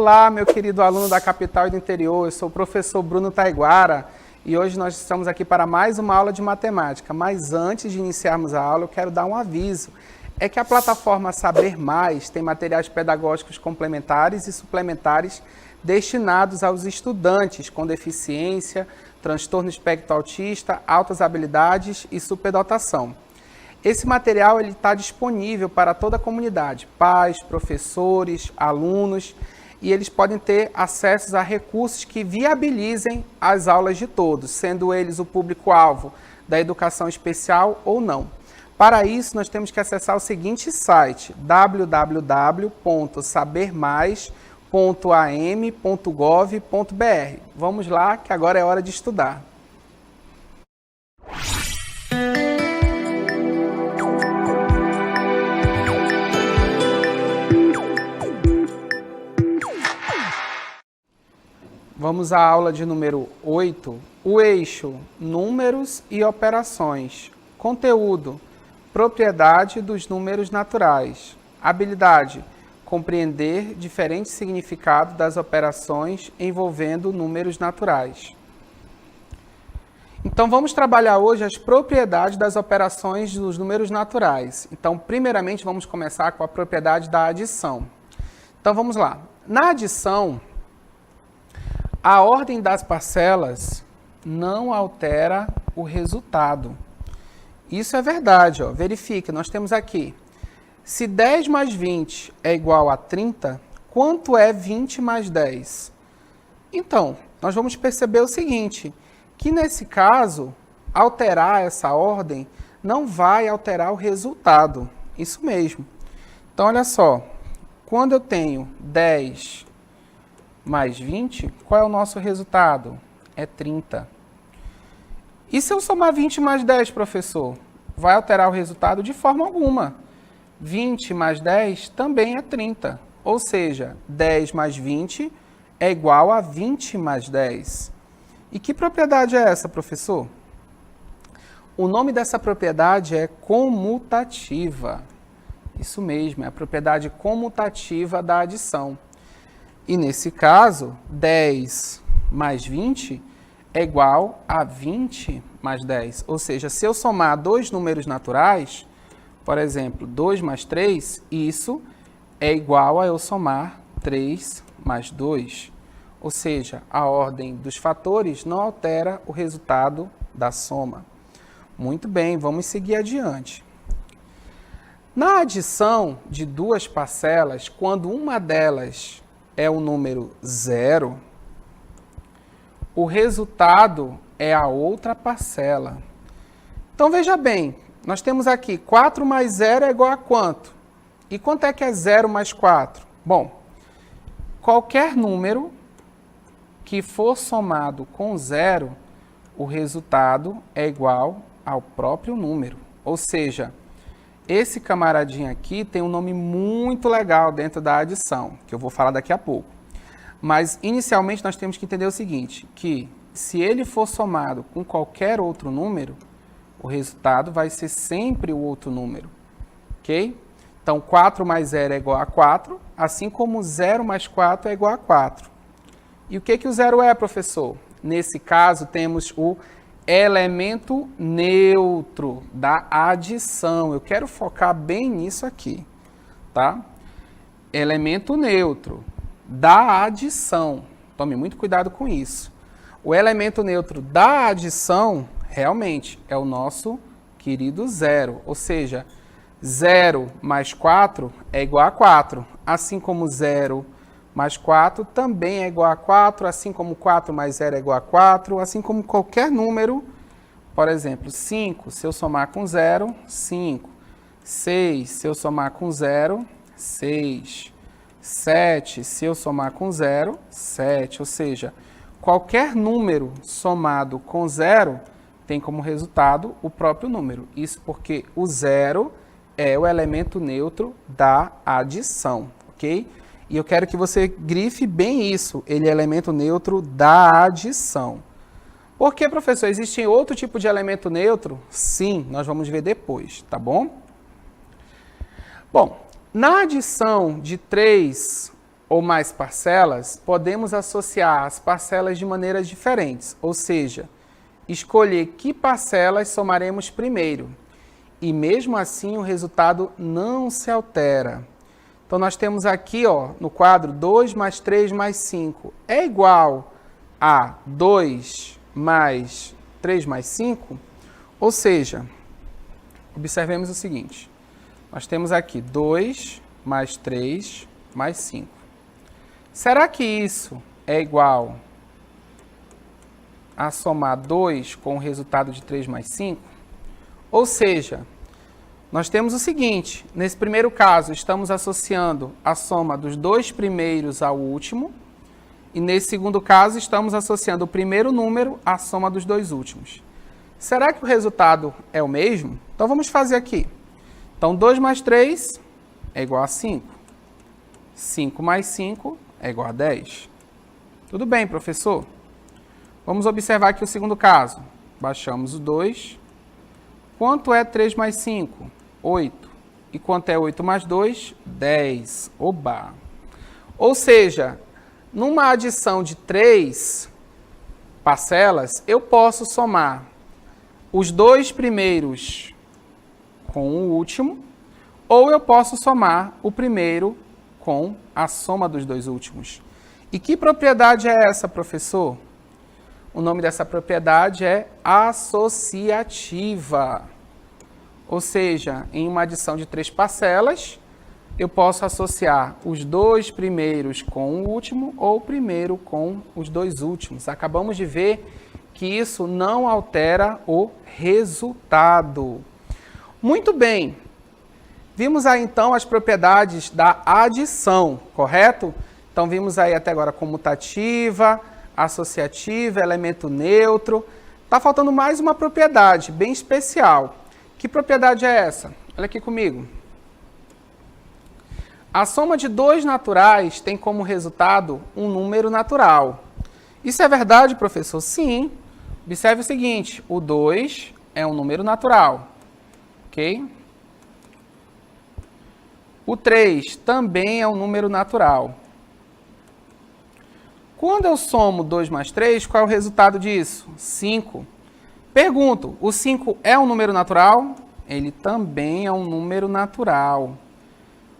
Olá, meu querido aluno da capital e do interior, eu sou o professor Bruno Taiguara e hoje nós estamos aqui para mais uma aula de matemática. Mas antes de iniciarmos a aula, eu quero dar um aviso. É que a plataforma Saber Mais tem materiais pedagógicos complementares e suplementares destinados aos estudantes com deficiência, transtorno espectro autista, altas habilidades e superdotação. Esse material está disponível para toda a comunidade, pais, professores, alunos, e eles podem ter acesso a recursos que viabilizem as aulas de todos, sendo eles o público-alvo da educação especial ou não. Para isso, nós temos que acessar o seguinte site, www.sabermais.am.gov.br. Vamos lá, que agora é hora de estudar. Vamos à aula de número 8, o eixo, números e operações. Conteúdo, propriedade dos números naturais. Habilidade, compreender diferentes significados das operações envolvendo números naturais. Então, vamos trabalhar hoje as propriedades das operações dos números naturais. Então, primeiramente, vamos começar com a propriedade da adição. Então, vamos lá. Na adição, a ordem das parcelas não altera o resultado. Isso é verdade, ó. Verifique, nós temos aqui, se 10 mais 20 é igual a 30, quanto é 20 mais 10? Então, nós vamos perceber o seguinte, que nesse caso, alterar essa ordem não vai alterar o resultado. Isso mesmo. Então, olha só, quando eu tenho 10 mais 20, qual é o nosso resultado? É 30. E se eu somar 20 mais 10, professor? Vai alterar o resultado de forma alguma. 20 mais 10 também é 30. Ou seja, 10 mais 20 é igual a 20 mais 10. E que propriedade é essa, professor? O nome dessa propriedade é comutativa. Isso mesmo, é a propriedade comutativa da adição. E nesse caso, 10 mais 20 é igual a 20 mais 10. Ou seja, se eu somar dois números naturais, por exemplo, 2 mais 3, isso é igual a eu somar 3 mais 2. Ou seja, a ordem dos fatores não altera o resultado da soma. Muito bem, vamos seguir adiante. Na adição de duas parcelas, quando uma delas é o número 0, o resultado é a outra parcela. Então, veja bem, nós temos aqui 4 mais 0 é igual a quanto? E quanto é que é 0 mais 4? Bom, qualquer número que for somado com 0, o resultado é igual ao próprio número. Ou seja, esse camaradinho aqui tem um nome muito legal dentro da adição, que eu vou falar daqui a pouco. Mas, inicialmente, nós temos que entender o seguinte, que se ele for somado com qualquer outro número, o resultado vai ser sempre o outro número, ok? Então, 4 mais 0 é igual a 4, assim como 0 mais 4 é igual a 4. E o que o 0 é, professor? Nesse caso, temos o elemento neutro da adição. Eu quero focar bem nisso aqui, tá? Elemento neutro da adição. Tome muito cuidado com isso. O elemento neutro da adição, realmente, é o nosso querido 0. Ou seja, 0 mais 4 é igual a 4. Assim como 0 mais 4 também é igual a 4, assim como 4 mais 0 é igual a 4, assim como qualquer número, por exemplo, 5, se eu somar com 0, 5. 6, se eu somar com 0, 6. 7, se eu somar com 0, 7. Ou seja, qualquer número somado com 0 tem como resultado o próprio número. Isso porque o 0 é o elemento neutro da adição, ok? E eu quero que você grife bem isso, ele é elemento neutro da adição. Por que, professor? Existe outro tipo de elemento neutro? Sim, nós vamos ver depois, tá bom? Bom, na adição de 3 ou mais parcelas, podemos associar as parcelas de maneiras diferentes, ou seja, escolher que parcelas somaremos primeiro. E mesmo assim o resultado não se altera. Então nós temos aqui, ó, no quadro 2 mais 3 mais 5 é igual a 2 mais 3 mais 5, ou seja, observemos o seguinte, nós temos aqui 2 mais 3 mais 5. Será que isso é igual a somar 2 com o resultado de 3 mais 5? Ou seja, nós temos o seguinte, nesse primeiro caso, estamos associando a soma dos dois primeiros ao último, e nesse segundo caso, estamos associando o primeiro número à soma dos dois últimos. Será que o resultado é o mesmo? Então vamos fazer aqui. Então 2 mais 3 é igual a 5. 5 mais 5 é igual a 10. Tudo bem, professor? Vamos observar aqui o segundo caso. Baixamos o 2. Quanto é 3 mais 5? 8. E quanto é 8 mais 2? 10. Oba! Ou seja, numa adição de 3 parcelas, eu posso somar os dois primeiros com o último, ou eu posso somar o primeiro com a soma dos dois últimos. E que propriedade é essa, professor? O nome dessa propriedade é associativa. Ou seja, em uma adição de 3 parcelas, eu posso associar os dois primeiros com o último ou o primeiro com os dois últimos. Acabamos de ver que isso não altera o resultado. Muito bem. Vimos aí então as propriedades da adição, correto? Então vimos aí até agora comutativa, associativa, elemento neutro. Está faltando mais uma propriedade bem especial. Que propriedade é essa? Olha aqui comigo. A soma de dois naturais tem como resultado um número natural. Isso é verdade, professor? Sim. Observe o seguinte, o 2 é um número natural, ok? O 3 também é um número natural. Quando eu somo 2 mais 3, qual é o resultado disso? 5. Pergunto, o 5 é um número natural? Ele também é um número natural.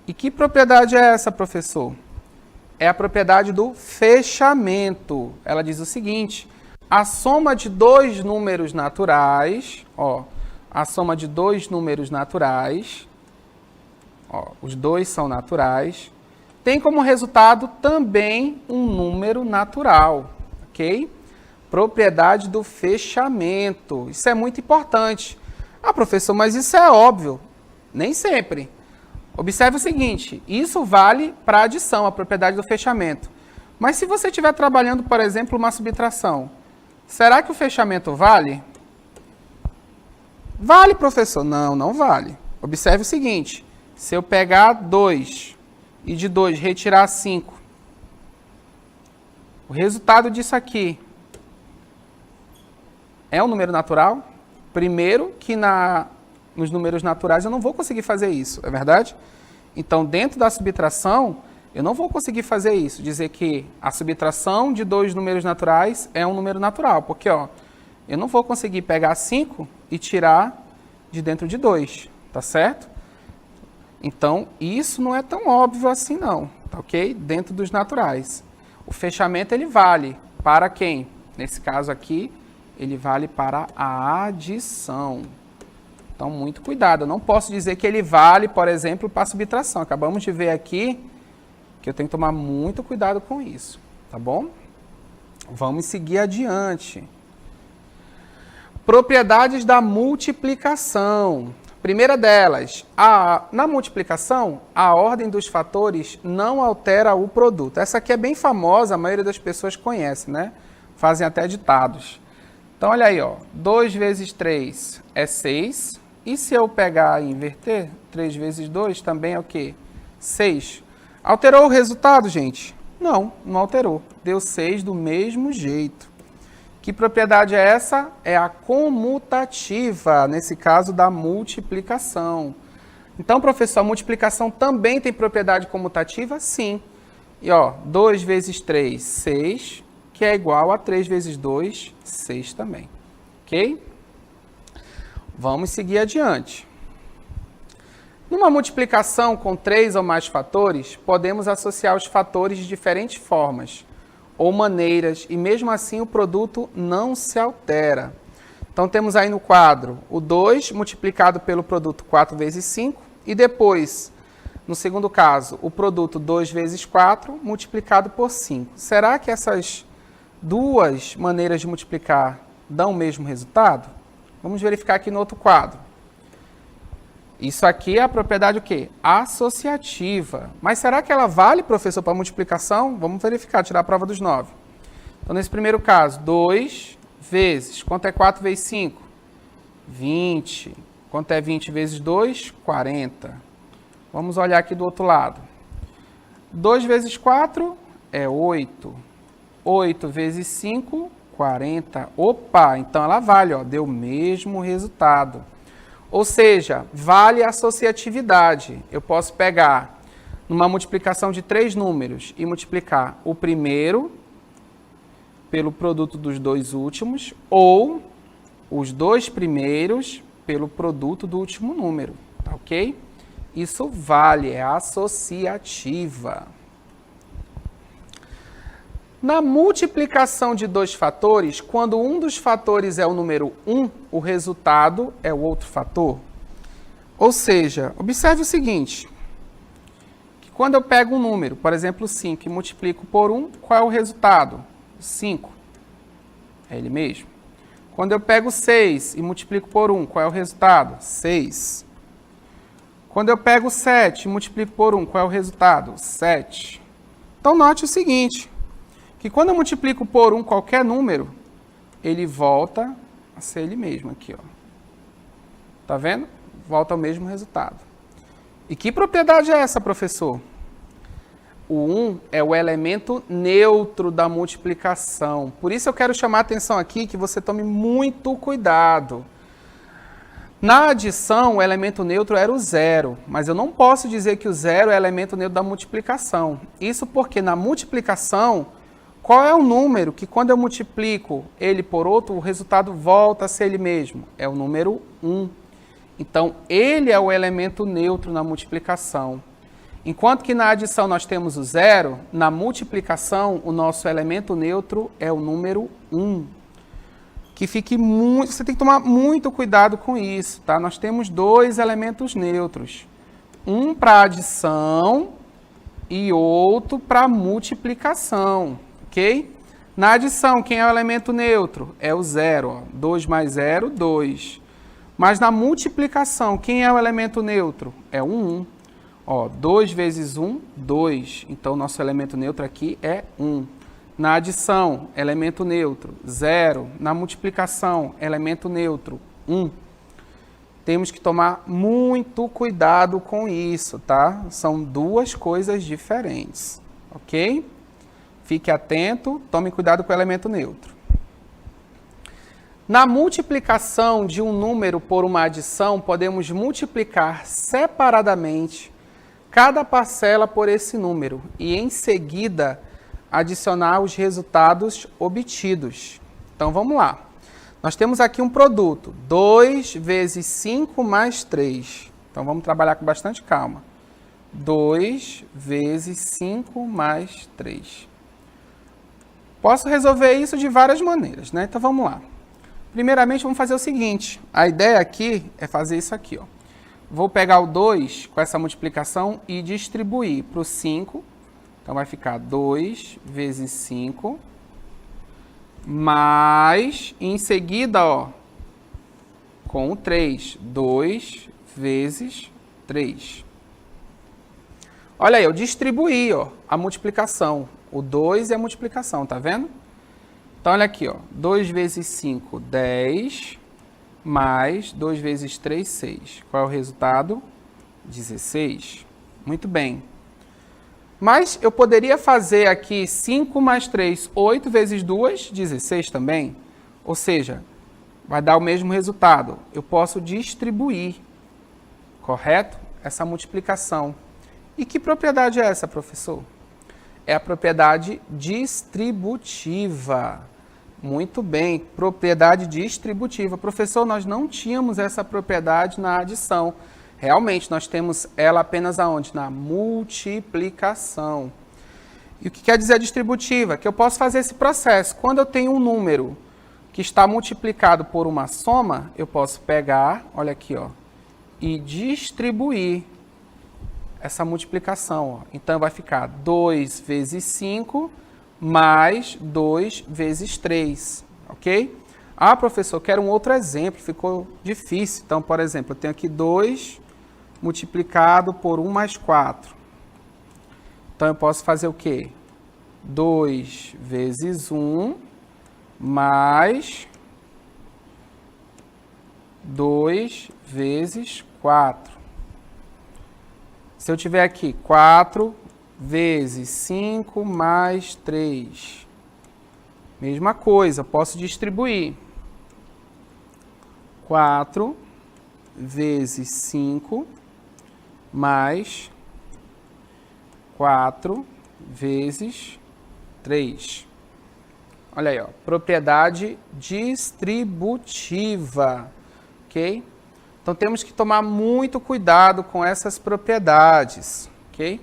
E que propriedade é essa, professor? É a propriedade do fechamento. Ela diz o seguinte, a soma de dois números naturais, ó, a soma de dois números naturais, ó, os dois são naturais, tem como resultado também um número natural, ok? Propriedade do fechamento. Isso é muito importante. Ah, professor, mas isso é óbvio. Nem sempre. Observe o seguinte, isso vale para a adição, a propriedade do fechamento. Mas se você estiver trabalhando, por exemplo, uma subtração, será que o fechamento vale? Vale, professor? Não, não vale. Observe o seguinte, se eu pegar 2 e de 2 retirar 5, o resultado disso aqui é um número natural? Primeiro que nos números naturais eu não vou conseguir fazer isso, é verdade? Então, dentro da subtração, eu não vou conseguir fazer isso, dizer que a subtração de dois números naturais é um número natural, porque ó, eu não vou conseguir pegar 5 e tirar de dentro de 2, tá certo? Então, isso não é tão óbvio assim não, tá ok? Dentro dos naturais. O fechamento, ele vale para quem? Nesse caso aqui, ele vale para a adição. Então, muito cuidado. Eu não posso dizer que ele vale, por exemplo, para a subtração. Acabamos de ver aqui que eu tenho que tomar muito cuidado com isso, tá bom? Vamos seguir adiante. Propriedades da multiplicação. Primeira delas, na multiplicação, a ordem dos fatores não altera o produto. Essa aqui é bem famosa, a maioria das pessoas conhece, né? Fazem até ditados. Então, olha aí, ó, 2 vezes 3 é 6. E se eu pegar e inverter, 3 vezes 2 também é o quê? 6. Alterou o resultado, gente? Não, não alterou. Deu 6 do mesmo jeito. Que propriedade é essa? É a comutativa, nesse caso da multiplicação. Então, professor, a multiplicação também tem propriedade comutativa? Sim. E, ó, 2 vezes 3, 6, que é igual a 3 vezes 2, 6 também. Ok? Vamos seguir adiante. Numa multiplicação com 3 ou mais fatores, podemos associar os fatores de diferentes formas ou maneiras, e mesmo assim o produto não se altera. Então, temos aí no quadro o 2 multiplicado pelo produto 4 vezes 5, e depois, no segundo caso, o produto 2 vezes 4 multiplicado por 5. Será que essas duas maneiras de multiplicar dão o mesmo resultado? Vamos verificar aqui no outro quadro. Isso aqui é a propriedade o quê? Associativa. Mas será que ela vale, professor, para multiplicação? Vamos verificar, tirar a prova dos 9. Então, nesse primeiro caso, 2 vezes, quanto é 4 vezes 5? 20. Quanto é 20 vezes 2? 40. Vamos olhar aqui do outro lado. 2 vezes 4 é 8. 8 vezes 5, 40. Opa, então ela vale, ó, deu o mesmo resultado. Ou seja, vale a associatividade. Eu posso pegar numa multiplicação de 3 números e multiplicar o primeiro pelo produto dos dois últimos, ou os dois primeiros pelo produto do último número, tá ok? Isso vale, é associativa. Na multiplicação de dois fatores, quando um dos fatores é o número 1, o resultado é o outro fator. Ou seja, observe o seguinte, que quando eu pego um número, por exemplo 5, e multiplico por 1, qual é o resultado? 5. É ele mesmo. Quando eu pego 6 e multiplico por 1, qual é o resultado? 6. Quando eu pego 7 e multiplico por 1, qual é o resultado? 7. Então, note o seguinte, que quando eu multiplico por 1 qualquer número, ele volta a ser ele mesmo aqui, ó. Tá vendo? Volta ao mesmo resultado. E que propriedade é essa, professor? O 1 é o elemento neutro da multiplicação. Por isso eu quero chamar a atenção aqui que você tome muito cuidado. Na adição, o elemento neutro era o 0, mas eu não posso dizer que o 0 é o elemento neutro da multiplicação. Isso porque na multiplicação, qual é o número que quando eu multiplico ele por outro, o resultado volta a ser ele mesmo? É o número 1. Então, ele é o elemento neutro na multiplicação. Enquanto que na adição nós temos o 0, na multiplicação o nosso elemento neutro é o número 1. Que fique muito, você tem que tomar muito cuidado com isso, tá? Nós temos dois elementos neutros. Um para adição e outro para multiplicação, ok? Na adição, quem é o elemento neutro? É o 0, ó. 2 mais 0, 2. Mas na multiplicação, quem é o elemento neutro? É o 1. Ó, 2 vezes 1, 2. Então, nosso elemento neutro aqui é 1. Na adição, elemento neutro, 0. Na multiplicação, elemento neutro, 1. Temos que tomar muito cuidado com isso, tá? São duas coisas diferentes, ok? Fique atento, tome cuidado com o elemento neutro. Na multiplicação de um número por uma adição, podemos multiplicar separadamente cada parcela por esse número e, em seguida, adicionar os resultados obtidos. Então, vamos lá. Nós temos aqui um produto, 2 vezes 5 mais 3. Então, vamos trabalhar com bastante calma. 2 vezes 5 mais 3. Posso resolver isso de várias maneiras, né? Então, vamos lá. Primeiramente, vamos fazer o seguinte. A ideia aqui é fazer isso aqui, ó. Vou pegar o 2 com essa multiplicação e distribuir para o 5. Então, vai ficar 2 vezes 5, mais, em seguida, ó, com o 3, 2 vezes 3. Olha aí, eu distribuí, ó, a multiplicação. O 2 é a multiplicação, tá vendo? Então, olha aqui, ó, 2 vezes 5, 10, mais 2 vezes 3, 6. Qual é o resultado? 16. Muito bem. Mas eu poderia fazer aqui 5 mais 3, 8 vezes 2, 16 também. Ou seja, vai dar o mesmo resultado. Eu posso distribuir, correto? Essa multiplicação. E que propriedade é essa, professor? É a propriedade distributiva. Muito bem, propriedade distributiva. Professor, nós não tínhamos essa propriedade na adição. Realmente, nós temos ela apenas aonde? Na multiplicação. E o que quer dizer distributiva? Que eu posso fazer esse processo. Quando eu tenho um número que está multiplicado por uma soma, eu posso pegar, olha aqui, ó, e distribuir essa multiplicação. Ó. Então, vai ficar 2 vezes 5 mais 2 vezes 3, ok? Ah, professor, quero um outro exemplo, ficou difícil. Então, por exemplo, eu tenho aqui 2 multiplicado por 1 mais 4. Então, eu posso fazer o quê? 2 vezes 1 mais 2 vezes 4. Se eu tiver aqui 4 vezes 5 mais 3. Mesma coisa, posso distribuir. 4 vezes 5 mais 4 vezes 3. Olha aí, ó, propriedade distributiva, ok? Então, temos que tomar muito cuidado com essas propriedades, ok?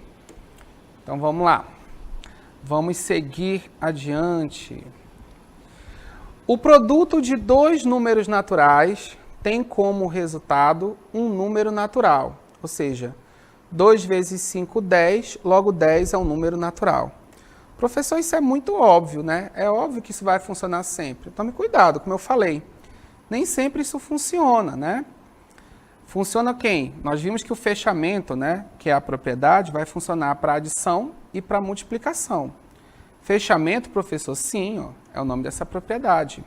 Então, vamos lá. Vamos seguir adiante. O produto de dois números naturais tem como resultado um número natural. Ou seja, 2 vezes 5, 10, logo 10 é um número natural. Professor, isso é muito óbvio, né? É óbvio que isso vai funcionar sempre. Tome cuidado, como eu falei. Nem sempre isso funciona, né? Funciona quem? Nós vimos que o fechamento, né, que é a propriedade, vai funcionar para adição e para multiplicação. Fechamento, professor, sim, ó, é o nome dessa propriedade.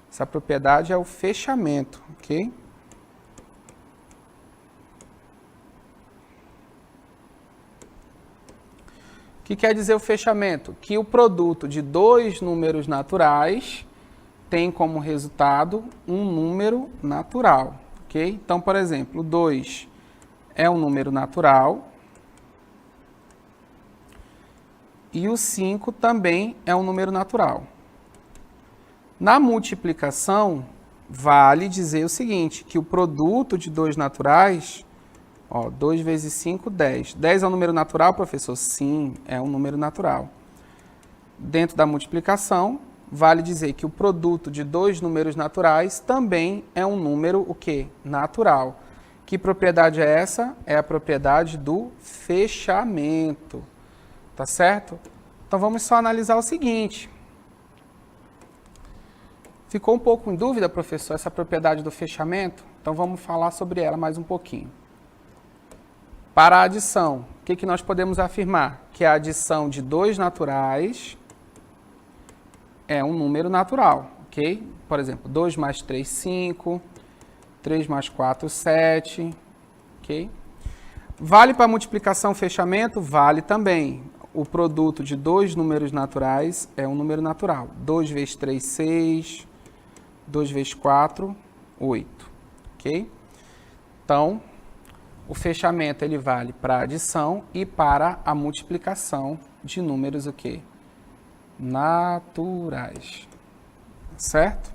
Essa propriedade é o fechamento, ok? O que quer dizer o fechamento? Que o produto de dois números naturais tem como resultado um número natural. Okay? Então, por exemplo, o 2 é um número natural e o 5 também é um número natural. Na multiplicação, vale dizer o seguinte, que o produto de dois naturais, ó, 2 vezes 5, 10. 10 é um número natural, professor? Sim, é um número natural. Dentro da multiplicação, vale dizer que o produto de dois números naturais também é um número, o quê? Natural. Que propriedade é essa? É a propriedade do fechamento. Tá certo? Então, vamos só analisar o seguinte. Ficou um pouco em dúvida, professor, essa propriedade do fechamento? Então, vamos falar sobre ela mais um pouquinho. Para a adição, o que nós podemos afirmar? Que a adição de dois naturais é um número natural, ok? Por exemplo, 2 mais 3, 5. 3 mais 4, 7. Ok? Vale para multiplicação, fechamento? Vale também. O produto de dois números naturais é um número natural. 2 vezes 3, 6. 2 vezes 4, 8. Ok? Então, o fechamento ele vale para a adição e para a multiplicação de números o quê? Naturais, certo?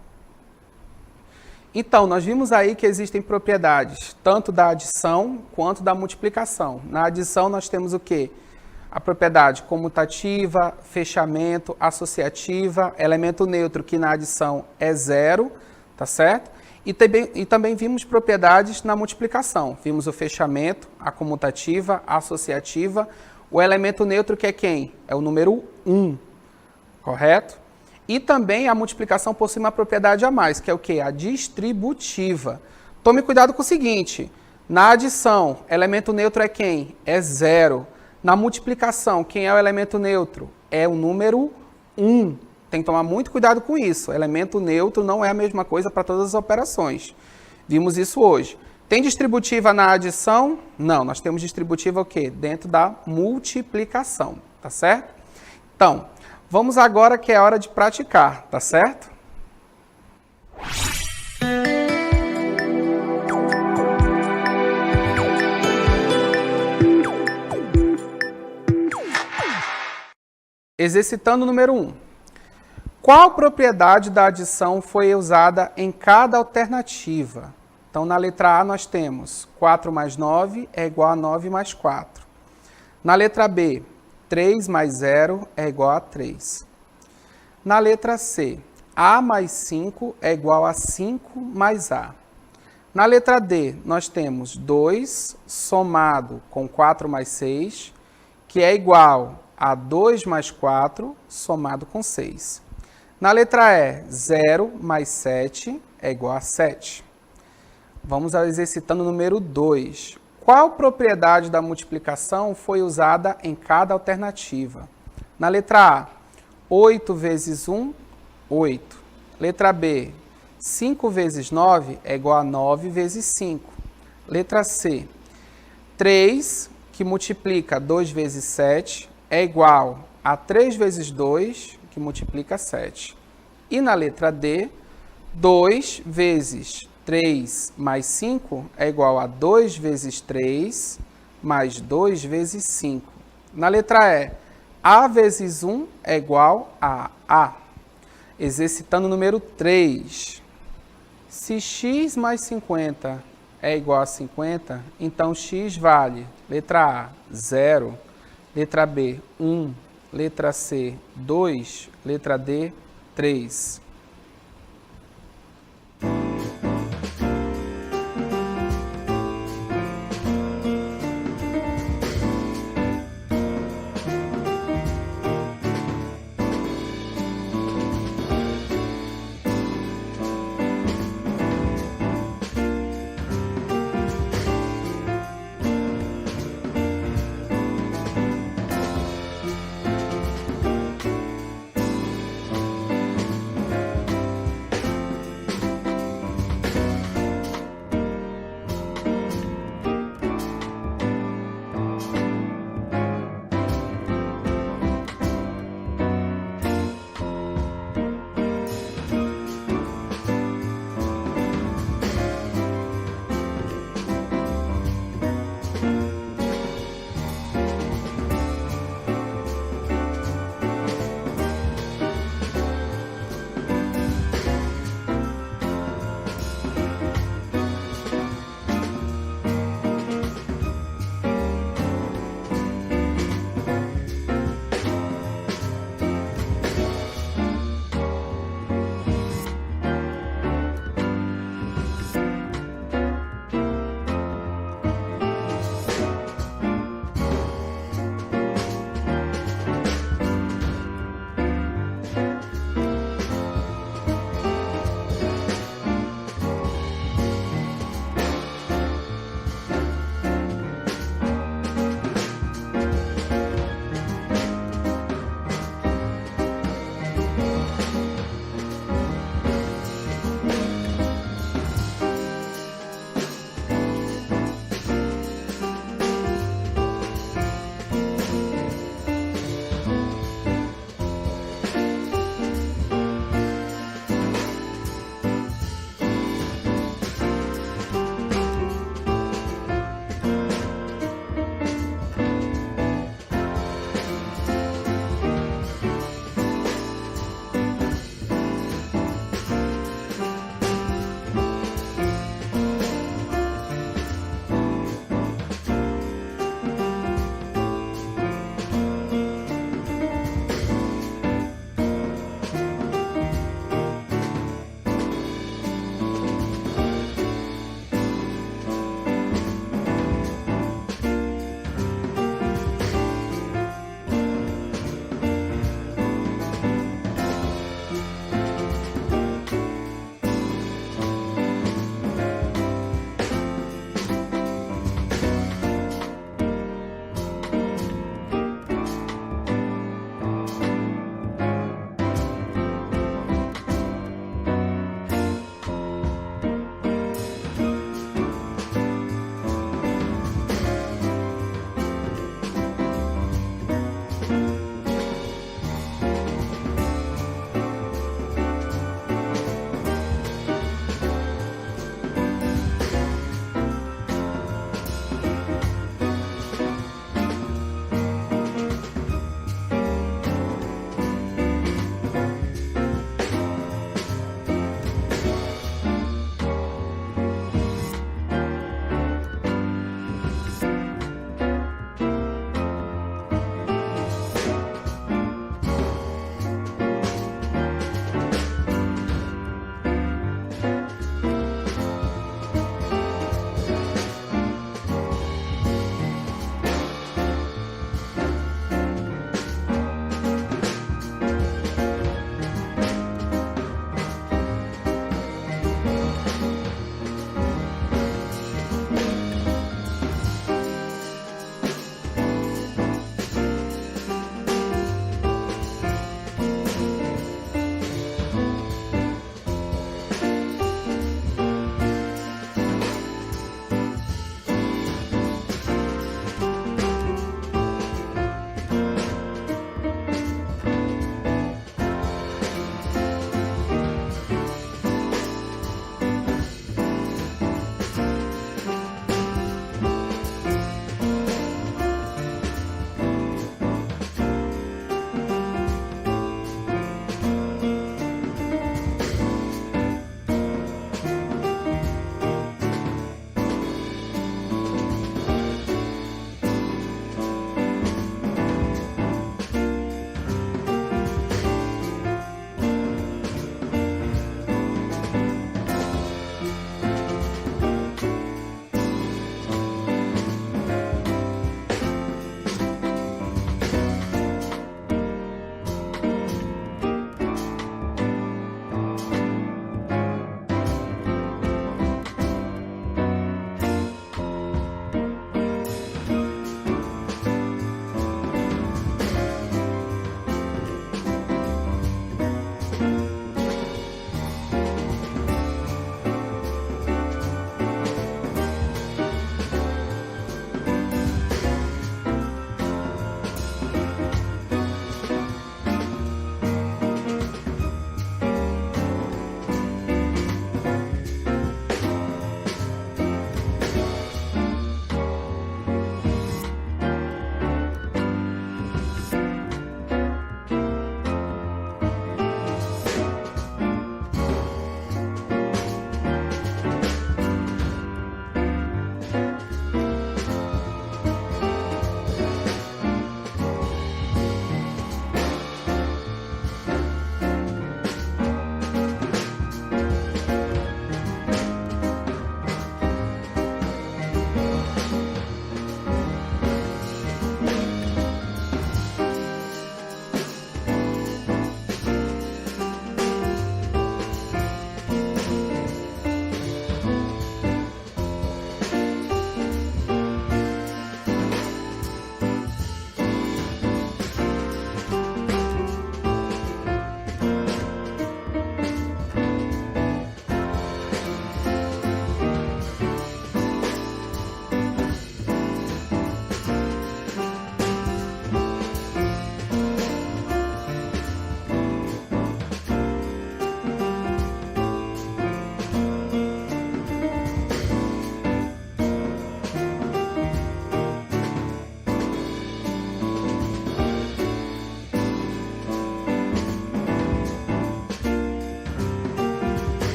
Então, nós vimos aí que existem propriedades tanto da adição quanto da multiplicação. Na adição nós temos o quê? A propriedade comutativa, fechamento, associativa, elemento neutro que na adição é 0, tá certo? E também vimos propriedades na multiplicação. Vimos o fechamento, a comutativa, a associativa, o elemento neutro que é quem? É o número 1. Correto? E também a multiplicação possui uma propriedade a mais, que é o quê? A distributiva. Tome cuidado com o seguinte, na adição, elemento neutro é quem? É 0. Na multiplicação, quem é o elemento neutro? É o número 1. Tem que tomar muito cuidado com isso. Elemento neutro não é a mesma coisa para todas as operações. Vimos isso hoje. Tem distributiva na adição? Não, nós temos distributiva o quê? Dentro da multiplicação, tá certo? Então, vamos agora que é hora de praticar, tá certo? Exercitando o número 1. Qual propriedade da adição foi usada em cada alternativa? Então, na letra A, nós temos 4 mais 9 é igual a 9 mais 4. Na letra B, 3 mais 0 é igual a 3. Na letra C, A mais 5 é igual a 5 mais A. Na letra D, nós temos 2 somado com 4 mais 6, que é igual a 2 mais 4 somado com 6. Na letra E, 0 mais 7 é igual a 7. Vamos exercitando o número 2. Qual propriedade da multiplicação foi usada em cada alternativa? Na letra A, 8 vezes 1, 8. Letra B, 5 vezes 9 é igual a 9 vezes 5. Letra C, 3, que multiplica 2 vezes 7, é igual a 3 vezes 2, que multiplica 7. E na letra D, 2 vezes 3 mais 5 é igual a 2 vezes 3 mais 2 vezes 5. Na letra E, A vezes 1 é igual a A. Exercitando o número 3. Se x mais 50 é igual a 50, então x vale, letra A, 0, letra B, 1, letra C, 2, letra D, 3.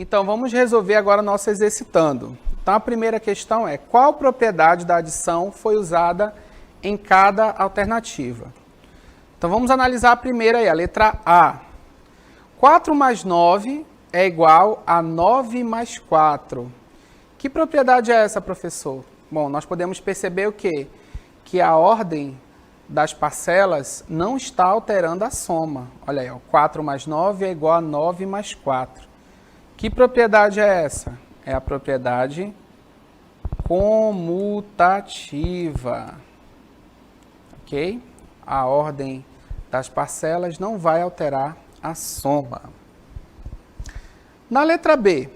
Então, vamos resolver agora nosso exercitando. Então, a primeira questão é: qual propriedade da adição foi usada em cada alternativa? Então, vamos analisar a primeira aí, a letra A. 4 mais 9 é igual a 9 mais 4. Que propriedade é essa, professor? Bom, nós podemos perceber o quê? Que a ordem das parcelas não está alterando a soma. Olha aí, ó, 4 mais 9 é igual a 9 mais 4. Que propriedade é essa? É a propriedade comutativa. Ok? A ordem das parcelas não vai alterar a soma. Na letra B,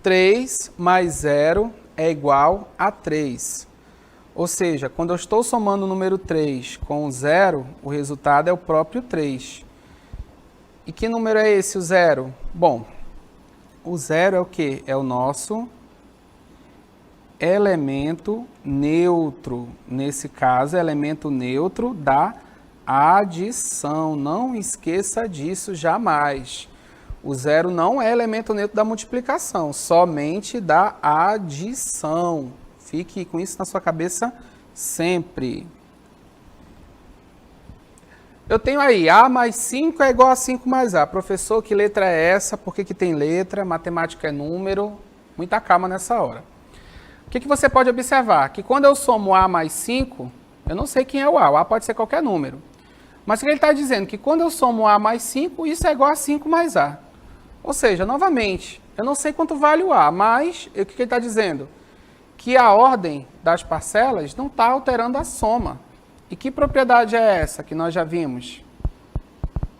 3 mais 0 é igual a 3. Ou seja, quando eu estou somando o número 3 com o 0, o resultado é o próprio 3. E que número é esse, o 0? Bom, o 0 é o quê? É o nosso elemento neutro. Nesse caso, é elemento neutro da adição. Não esqueça disso jamais. O 0 não é elemento neutro da multiplicação, somente da adição. Fique com isso na sua cabeça sempre. Eu tenho aí, A mais 5 é igual a 5 mais A. Professor, que letra é essa? Por que tem letra? Matemática é número. Muita calma nessa hora. O que você pode observar? Que quando eu somo A mais 5, eu não sei quem é o A. O A pode ser qualquer número. Mas ele está dizendo que quando eu somo A mais 5, isso é igual a 5 mais A. Ou seja, novamente, eu não sei quanto vale o A, mas o que ele está dizendo? Que a ordem das parcelas não está alterando a soma. E que propriedade é essa que nós já vimos?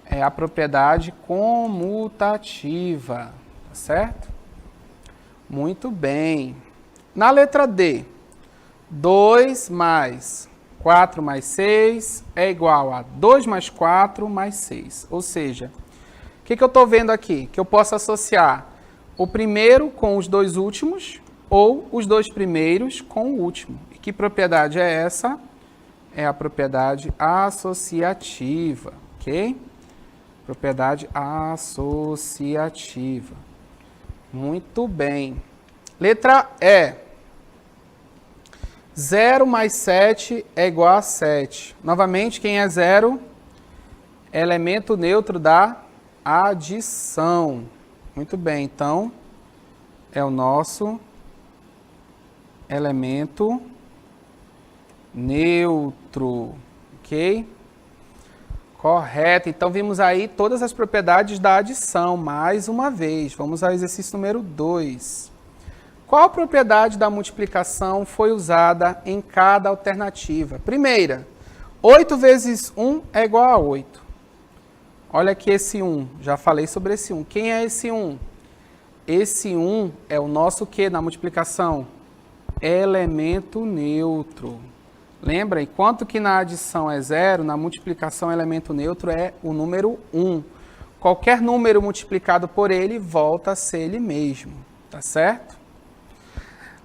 É a propriedade comutativa, tá certo? Muito bem. Na letra D, 2 mais 4 mais 6 é igual a 2 mais 4 mais 6. Ou seja, o que eu estou vendo aqui? Que eu posso associar o primeiro com os dois últimos ou os dois primeiros com o último. E que propriedade é essa? É a propriedade associativa, ok? Propriedade associativa. Muito bem. Letra E. 0 mais 7 é igual a 7. Novamente, quem é 0? Elemento neutro da adição. Muito bem, então, é o nosso elemento neutro, ok? Correto, então vimos aí todas as propriedades da adição, mais uma vez. Vamos ao exercício número 2. Qual propriedade da multiplicação foi usada em cada alternativa? Primeira, 8 vezes 1 é igual a 8. Olha aqui esse 1, já falei sobre esse 1. Quem é esse 1? Esse 1 é o nosso que na multiplicação? Elemento neutro. Lembra? Enquanto que na adição é 0, na multiplicação elemento neutro é o número 1. Qualquer número multiplicado por ele volta a ser ele mesmo. Tá certo?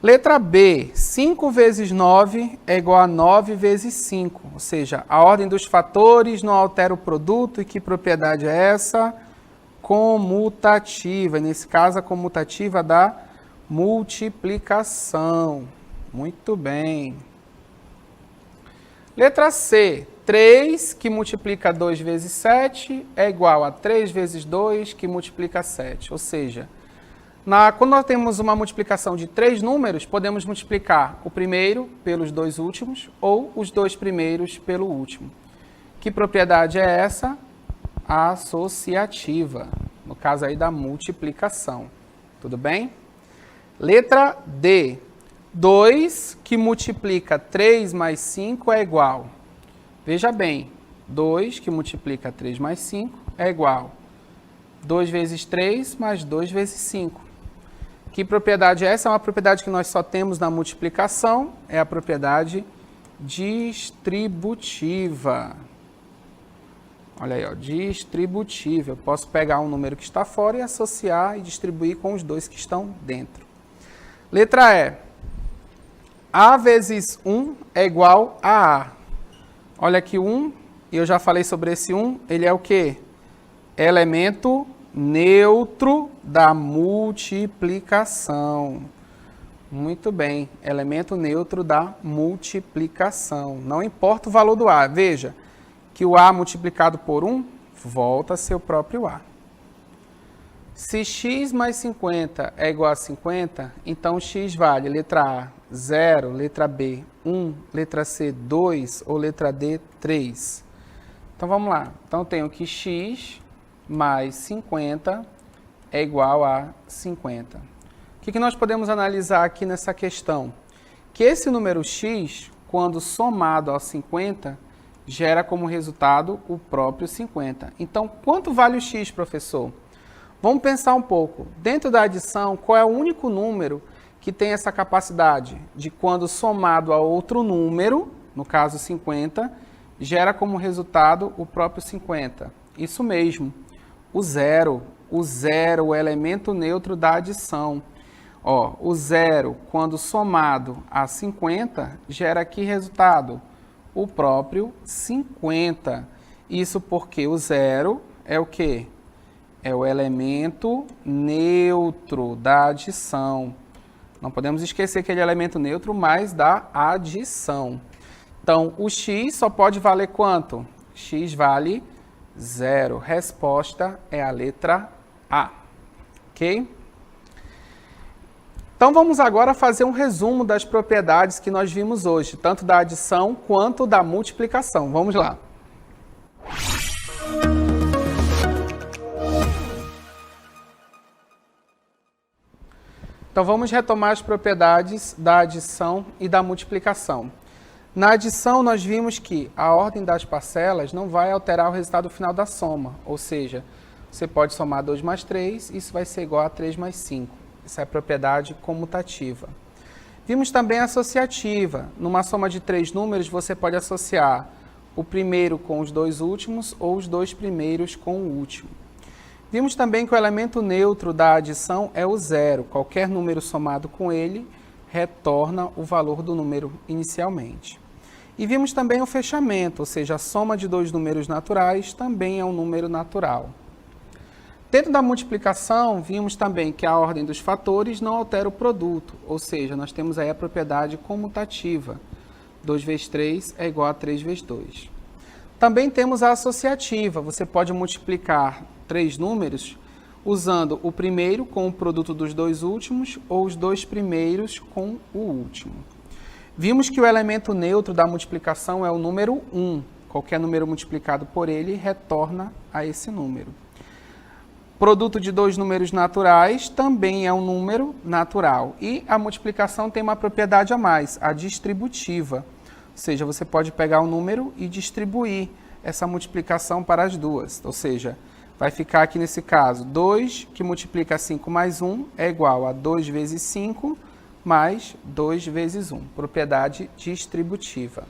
Letra B, 5 vezes 9 é igual a 9 vezes 5. Ou seja, a ordem dos fatores não altera o produto. E que propriedade é essa? Comutativa. Nesse caso, a comutativa da multiplicação. Muito bem. Letra C, 3 que multiplica 2 vezes 7 é igual a 3 vezes 2 que multiplica 7. Ou seja, quando nós temos uma multiplicação de 3 números, podemos multiplicar o primeiro pelos dois últimos ou os dois primeiros pelo último. Que propriedade é essa? Associativa, no caso aí da multiplicação. Tudo bem? Letra D. 2 que multiplica 3 mais 5 é igual. Veja bem, 2 que multiplica 3 mais 5 é igual. 2 vezes 3 mais 2 vezes 5. Que propriedade é essa? É uma propriedade que nós só temos na multiplicação. É a propriedade distributiva. Olha aí, ó, distributiva. Eu posso pegar um número que está fora e associar e distribuir com os dois que estão dentro. Letra E. A vezes 1 é igual a A. Olha aqui 1, e eu já falei sobre esse 1. Ele é o quê? Elemento neutro da multiplicação. Muito bem, elemento neutro da multiplicação. Não importa o valor do A. Veja que o A multiplicado por 1 volta a ser o próprio A. Se x mais 50 é igual a 50, então x vale letra A 0, letra B 1, letra C 2 ou letra D 3. Então vamos lá. Então eu tenho que x mais 50 é igual a 50. O que nós podemos analisar aqui nessa questão? Que esse número x, quando somado ao 50, gera como resultado o próprio 50. Então, quanto vale o x, professor? Vamos pensar um pouco. Dentro da adição, qual é o único número que tem essa capacidade de, quando somado a outro número, no caso 50, gera como resultado o próprio 50? Isso mesmo, o zero. O zero, o elemento neutro da adição. Ó, o zero, quando somado a 50, gera que resultado? O próprio 50. Isso porque o zero é o quê? É o elemento neutro da adição. Não podemos esquecer que ele é elemento neutro, mas da adição. Então, o x só pode valer quanto? X vale 0. Resposta é a letra A. Ok? Então, vamos agora fazer um resumo das propriedades que nós vimos hoje, tanto da adição quanto da multiplicação. Vamos lá. Então, vamos retomar as propriedades da adição e da multiplicação. Na adição, nós vimos que a ordem das parcelas não vai alterar o resultado final da soma, ou seja, você pode somar 2 mais 3, isso vai ser igual a 3 mais 5. Essa é a propriedade comutativa. Vimos também a associativa. Numa soma de 3 números, você pode associar o primeiro com os 2 últimos ou os 2 primeiros com o último. Vimos também que o elemento neutro da adição é o zero. Qualquer número somado com ele retorna o valor do número inicialmente. E vimos também o fechamento, ou seja, a soma de 2 números naturais também é um número natural. Dentro da multiplicação, vimos também que a ordem dos fatores não altera o produto, ou seja, nós temos aí a propriedade comutativa. 2 vezes 3 é igual a 3 vezes 2. Também temos a associativa. Você pode multiplicar 3 números usando o primeiro com o produto dos 2 últimos ou os 2 primeiros com o último. Vimos que o elemento neutro da multiplicação é o número 1. Qualquer número multiplicado por ele retorna a esse número. Produto de 2 números naturais também é um número natural. E a multiplicação tem uma propriedade a mais, a distributiva. Ou seja, você pode pegar um número e distribuir essa multiplicação para as duas. Ou seja, vai ficar aqui nesse caso, 2 que multiplica 5 mais 1 é igual a 2 vezes 5 mais 2 vezes 1. Propriedade distributiva.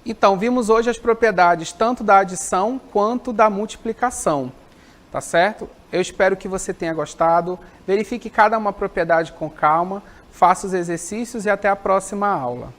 Então, vimos hoje as propriedades tanto da adição quanto da multiplicação. Tá certo? Eu espero que você tenha gostado. Verifique cada uma propriedade com calma, faça os exercícios e até a próxima aula.